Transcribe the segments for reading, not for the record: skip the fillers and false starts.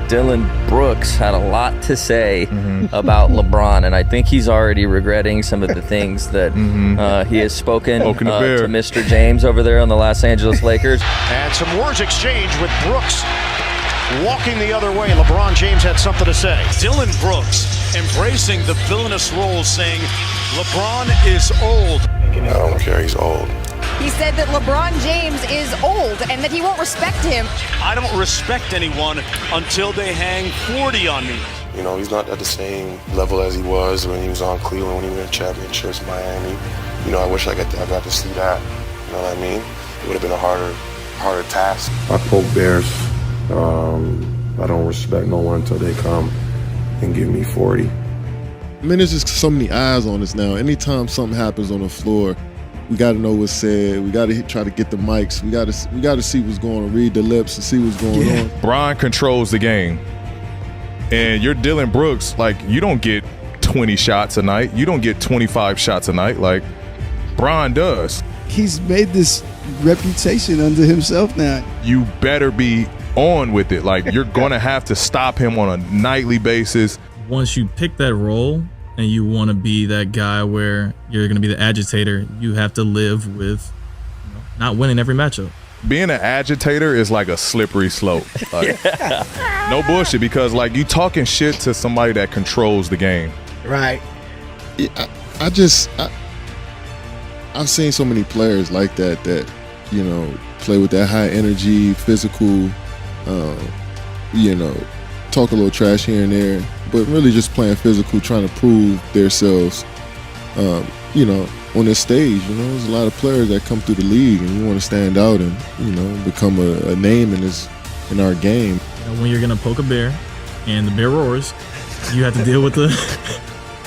Dillon Brooks had a lot to say about LeBron, and I think he's already regretting some of the things that he has spoken to Mr. James over there on the Los Angeles Lakers. And some words exchanged with Brooks walking the other way. LeBron James had something to say. Dillon Brooks embracing the villainous role, saying LeBron is old. I don't care, he's old. He said that LeBron James is old and that he won't respect him. I don't respect anyone until they hang 40 on me. You know, he's not at the same level as he was when he was on Cleveland, when he won championships, Miami. You know, I wish I got to see that. You know what I mean? It would have been a harder task. I poke bears. I don't respect no one until they come and give me 40. I mean, there's just so many eyes on us now. Anytime something happens on the floor, we got to know what's said. We got to try to get the mics. We got to see what's going on, read the lips and see what's going on. Bron controls the game. And you're Dillon Brooks, like, you don't get 20 shots a night. You don't get 25 shots a night like Bron does. He's made this reputation unto himself now. You better be on with it. Like, you're going to have to stop him on a nightly basis. Once you pick that role and you want to be that guy where you're going to be the agitator, you have to live with not winning every matchup. Being an agitator is like a slippery slope. Like, no bullshit, because like you talking shit to somebody that controls the game. Right. Yeah, I've seen so many players like that, you know, play with that high energy, physical, you know, talk a little trash here and there, but really just playing physical, trying to prove themselves, you know, on this stage. You know, there's a lot of players that come through the league and you want to stand out and, you know, become a name in our game. You know, when you're gonna poke a bear and the bear roars, you have to deal with you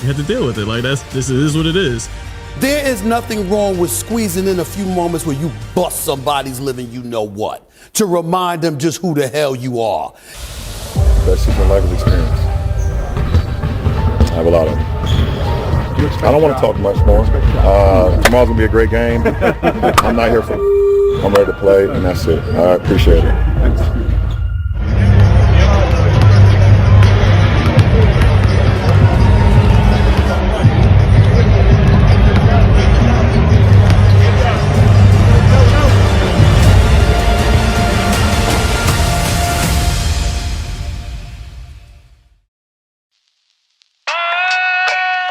have to deal with it. Like this is what it is. There is nothing wrong with squeezing in a few moments where you bust somebody's living you know what, to remind them just who the hell you are. Best season life experience. I have a lot of them. I don't want to talk much more. Tomorrow's going to be a great game. I'm not here for I'm ready to play, and that's it. I appreciate it.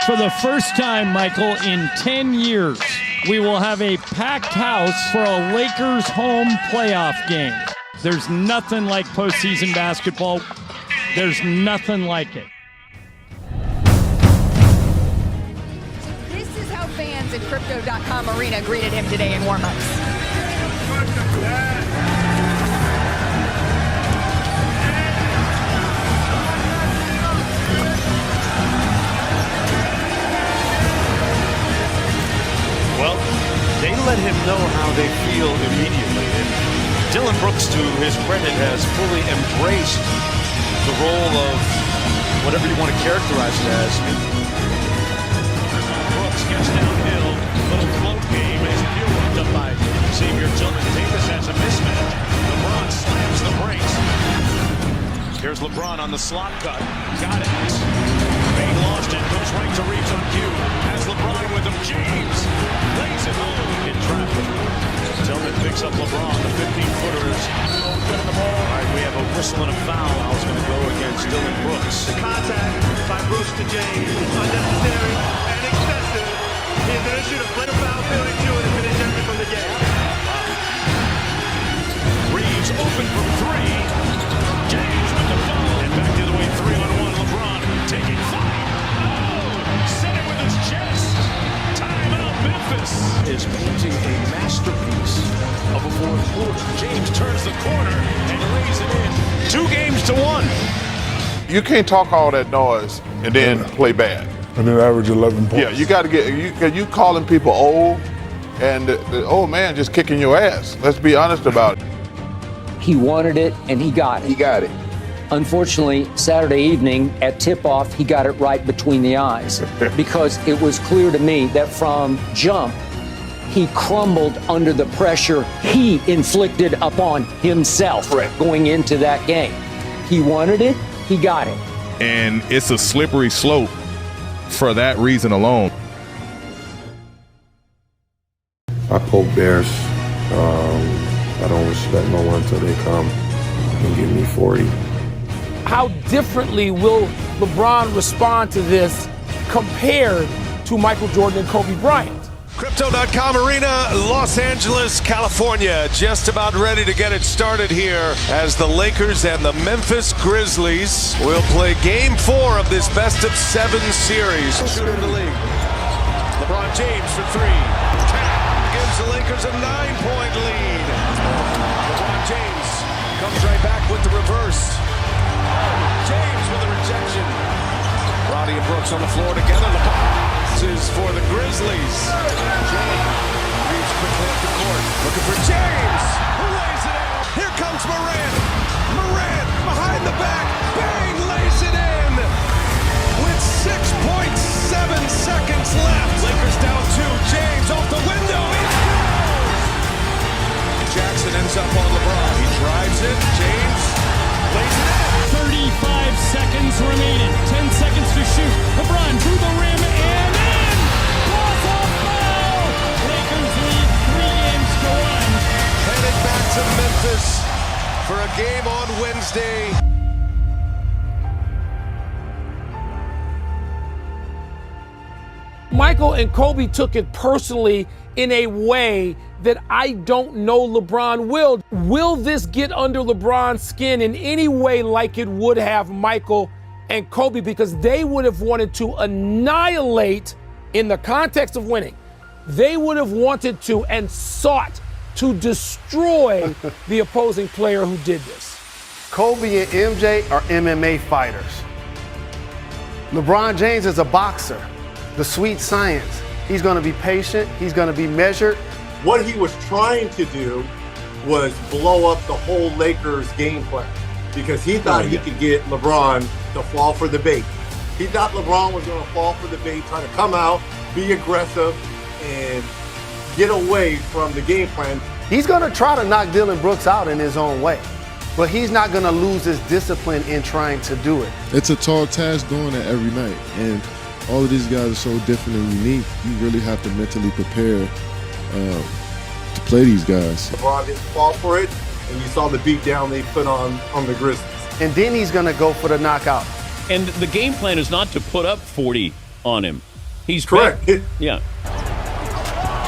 For the first time, Michael, in 10 years, we will have a packed house for a Lakers home playoff game. There's nothing like postseason basketball. There's nothing like it. This is how fans at Crypto.com Arena greeted him today in warm-ups. Well, they let him know how they feel immediately. And Dillon Brooks, to his credit, has fully embraced the role of whatever you want to characterize it as. Brooks gets downhill. Little float game is interrupted by Xavier Tillman. Davis has a mismatch. LeBron slams the brakes. Here's LeBron on the slot cut. Got it. They lost it. Goes right to Reeves on cue. Has LeBron with him. James lays it home in traffic. Tillman picks up LeBron. The 15-footers. All right, we have a whistle and a foul. How's going to go against Dillon Brooks? The contact by Brooks to James is unnecessary and excessive. He's going to shoot a foot of foul penalty to it and finish everything from the game. Reeves open from three. James with the foul. And back the other way, 3-on-1. LeBron taking five. Set it with his chest. Timeout, Memphis. Is painting a masterpiece of a fourth quarter. James turns the corner and lays it in. 2 games to 1. You can't talk all that noise and then play bad. And then average 11 points. Yeah, you got to get you calling people old, and the old man just kicking your ass. Let's be honest about it. He wanted it, and he got it. He got it. Unfortunately, Saturday evening at tip-off, he got it right between the eyes because it was clear to me that from jump, he crumbled under the pressure he inflicted upon himself going into that game. He wanted it. He got it. And it's a slippery slope for that reason alone. I poke bears. I don't respect no one until they come and give me 40. How differently will LeBron respond to this compared to Michael Jordan and Kobe Bryant? Crypto.com Arena, Los Angeles, California. Just about ready to get it started here as the Lakers and the Memphis Grizzlies will play Game 4 of this best-of-7 series. Shooter in the league. LeBron James for three. Gives the Lakers a 9-point lead. LeBron James comes right back with the reverse. James with a rejection. Roddy and Brooks on the floor together. LeBron is for the Grizzlies. James reads quickly up the court. Looking for James. Who lays it in? Here comes Morant. Morant behind the back. Bang! Lays it in. With 6.7 seconds left. Lakers down 2. James off the window. He goes. Jackson ends up on LeBron. He drives it. James lays it in. 35 seconds remaining. 10 seconds to shoot. LeBron to the rim and in. Plus a foul. Lakers lead 3 games to 1. Headed back to Memphis for a game on Wednesday. Michael and Kobe took it personally in a way that I don't know LeBron will. Will this get under LeBron's skin in any way like it would have Michael and Kobe? Because they would have wanted to annihilate, in the context of winning, they would have wanted to and sought to destroy the opposing player who did this. Kobe and MJ are MMA fighters. LeBron James is a boxer. The sweet science. He's going to be patient. He's going to be measured. What he was trying to do was blow up the whole Lakers game plan because he thought he could get LeBron to fall for the bait. He thought LeBron was going to fall for the bait, try to come out, be aggressive, and get away from the game plan. He's going to try to knock Dillon Brooks out in his own way, but he's not going to lose his discipline in trying to do it. It's a tall task doing that every night, and all of these guys are so different and unique. You really have to mentally prepare to play these guys. LeBron didn't fall for it, and you saw the beat down they put on the Grizzlies. And then he's going to go for the knockout. And the game plan is not to put up 40 on him. He's correct. Yeah.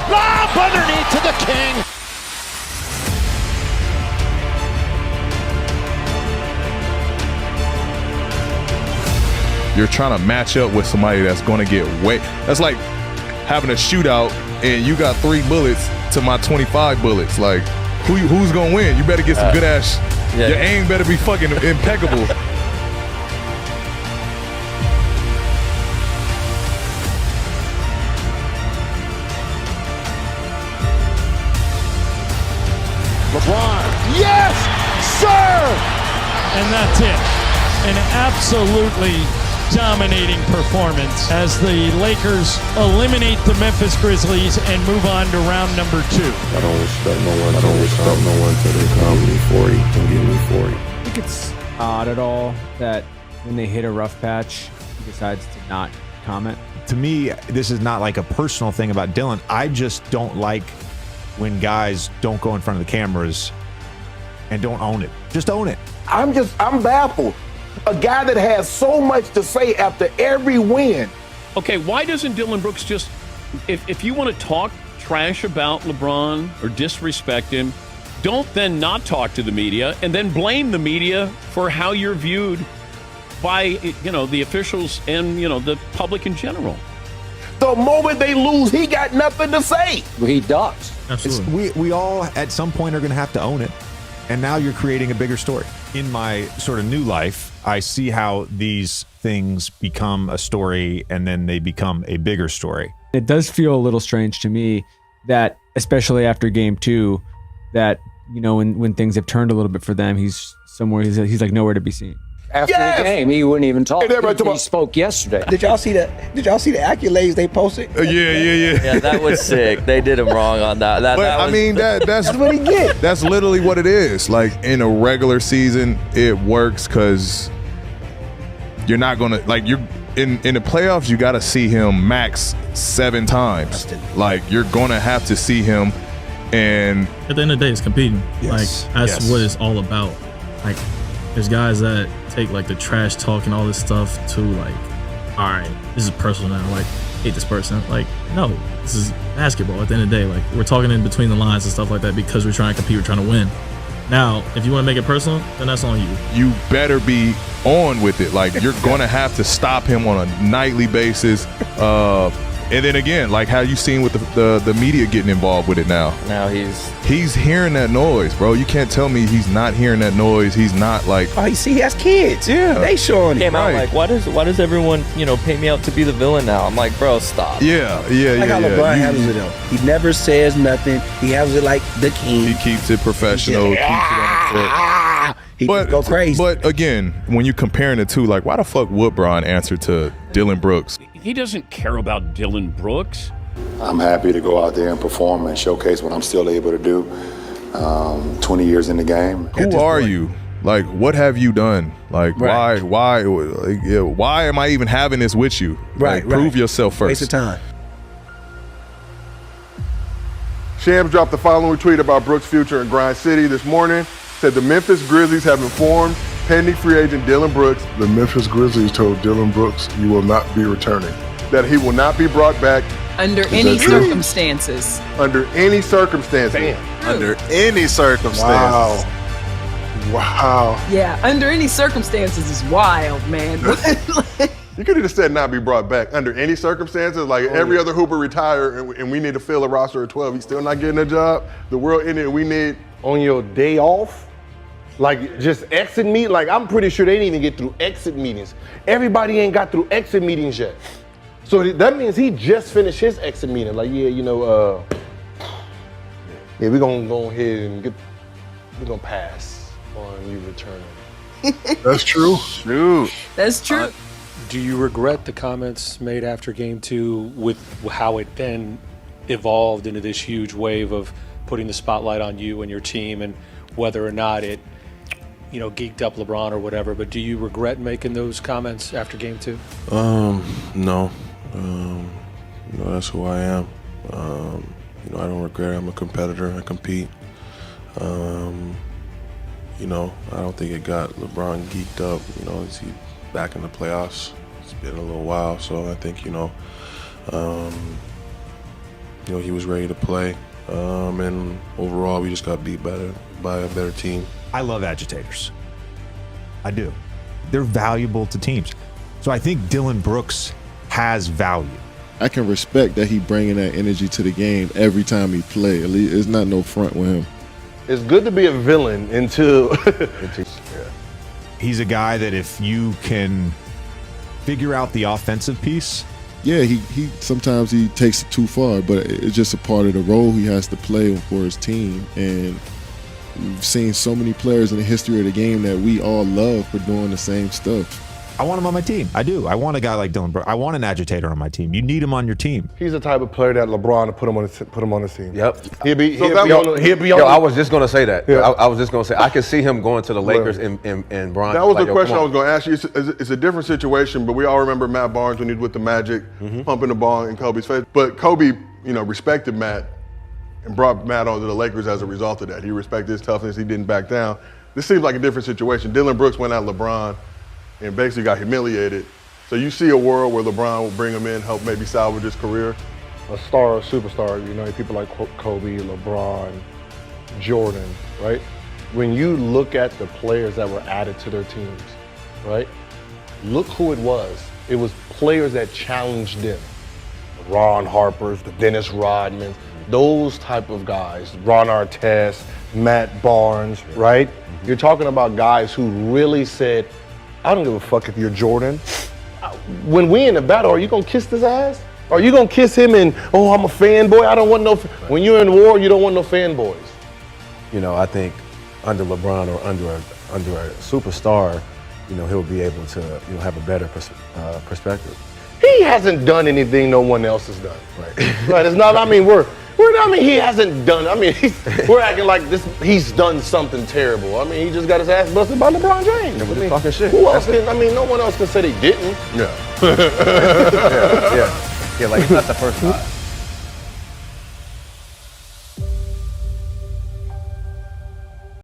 Lob underneath to the King. You're trying to match up with somebody that's going to get way. That's like having a shootout and you got 3 bullets to my 25 bullets. Like, who's going to win? You better get some good ass. Yeah. Your aim better be fucking impeccable. LeBron, yes, sir! And that's it. An absolutely dominating performance as the Lakers eliminate the Memphis Grizzlies and move on to round number 2. I don't respect no one. I don't respect no one until they come me 40 and give me 40. I think it's odd at all that when they hit a rough patch, he decides to not comment. To me, this is not like a personal thing about Dillon. I just don't like when guys don't go in front of the cameras and don't own it. Just own it. I'm baffled. A guy that has so much to say after every win. Okay, why doesn't Dillon Brooks just, if you want to talk trash about LeBron or disrespect him, don't then not talk to the media and then blame the media for how you're viewed by, the officials and, the public in general. The moment they lose, he got nothing to say. Well, he does. Absolutely. We all at some point are going to have to own it. And now you're creating a bigger story. In my sort of new life, I see how these things become a story and then they become a bigger story. It does feel a little strange to me that, especially after game 2, that, when things have turned a little bit for them, he's like nowhere to be seen. After the game, he wouldn't even talk. He spoke yesterday. Did y'all see the accolades they posted? Yeah, that was sick. They did him wrong on that. That's what he get. That's literally what it is. Like in a regular season, it works because you're not gonna you're in the playoffs. You got to see him max 7 times. Like you're gonna have to see him, and at the end of the day, it's competing. Yes. Like that's what it's all about. Like there's guys that take like the trash talk and all this stuff to like, all right, this is personal now. Like, hate this person. Like, no, this is basketball. At the end of the day, like we're talking in between the lines and stuff like that because we're trying to compete, we're trying to win. Now, if you want to make it personal, then that's on you. You better be on with it. Like you're gonna have to stop him on a nightly basis. And then again, like how you seen with the media getting involved with it now. Now he's hearing that noise, bro. You can't tell me he's not hearing that noise. He's not like, oh, you see, he has kids. Yeah, they showing came out like, why does everyone paint me out to be the villain now? I'm like, bro, stop. Yeah. Like how LeBron handles it though. He never says nothing. He handles it like the king. He keeps it professional. Keeps it on the foot. He go crazy. But again, when you comparing the two, like why the fuck would Bron answer to Dillon Brooks? He doesn't care about Dillon Brooks. I'm happy to go out there and perform and showcase what I'm still able to do. 20 years in the game. Who are you? Like, what have you done? Like, why am I even having this with you? Like, prove yourself first. Waste of time. Shams dropped the following tweet about Brooks' future in Grind City this morning. Said the Memphis Grizzlies have informed pending free agent Dillon Brooks. The Memphis Grizzlies told Dillon Brooks, you will not be returning. That he will not be brought back. Under any circumstances. Under any circumstances. Under any circumstances. Wow. Yeah, under any circumstances is wild, man. You could have just said not be brought back under any circumstances. Like every other Hooper retire and we need to fill a roster of 12. He's still not getting a job. The world in it, we need. On your day off? Like just exit meet? Like I'm pretty sure they didn't even get through exit meetings. Everybody ain't got through exit meetings yet. So that means he just finished his exit meeting. Like, we're gonna go ahead and we're gonna pass on you returning. That's true. That's true. Do you regret the comments made after game 2 with how it then evolved into this huge wave of putting the spotlight on you and your team and whether or not it, geeked up LeBron or whatever, but do you regret making those comments after game 2? No. That's who I am. I don't regret it. I'm a competitor. I compete. I don't think it got LeBron geeked up. Is he back in the playoffs? It's been a little while, so I think, he was ready to play. And overall, we just got beat by a better team. I love agitators. I do. They're valuable to teams. So I think Dillon Brooks has value. I can respect that he bringing that energy to the game every time he play. At least it's not no front with him. It's good to be a villain until He's a guy that if you can figure out the offensive piece. Yeah, he sometimes he takes it too far, but it's just a part of the role he has to play for his team. And we've seen so many players in the history of the game that we all love for doing the same stuff. I want him on my team. I do. I want a guy like Dillon Brooks. I want an agitator on my team. You need him on your team. He's the type of player that LeBron to put him on his team. Yep. He'll be on. I was just gonna say that. Yeah. I was just gonna say I could see him going to the Lakers and Bron. That was the question I was going to ask you. It's a different situation, but we all remember Matt Barnes when he was with the Magic, pumping the ball in Kobe's face. But Kobe, respected Matt and brought Matt onto the Lakers as a result of that. He respected his toughness. He didn't back down. This seems like a different situation. Dillon Brooks went at LeBron and basically got humiliated. So you see a world where LeBron will bring him in, help maybe salvage his career? A star, a superstar, people like Kobe, LeBron, Jordan, right? When you look at the players that were added to their teams, right? Look who it was. It was players that challenged them. The Ron Harpers, the Dennis Rodmans, those type of guys. Ron Artest, Matt Barnes, right? You're talking about guys who really said, I don't give a fuck if you're Jordan. When we in a battle, are you gonna kiss this ass? Are you gonna kiss him and, oh, I'm a fanboy? I don't want no, when you're in war, you don't want no fanboys. I think under LeBron or under a superstar, he'll be able to have a better perspective. He hasn't done anything no one else has done. Right. It's not. I mean, he hasn't done. I mean, we're acting like this. He's done something terrible. I mean, he just got his ass busted by LeBron James. And we're just talking shit. Who else can? I mean, no one else can say they didn't. Yeah. Yeah. Like it's not the first time.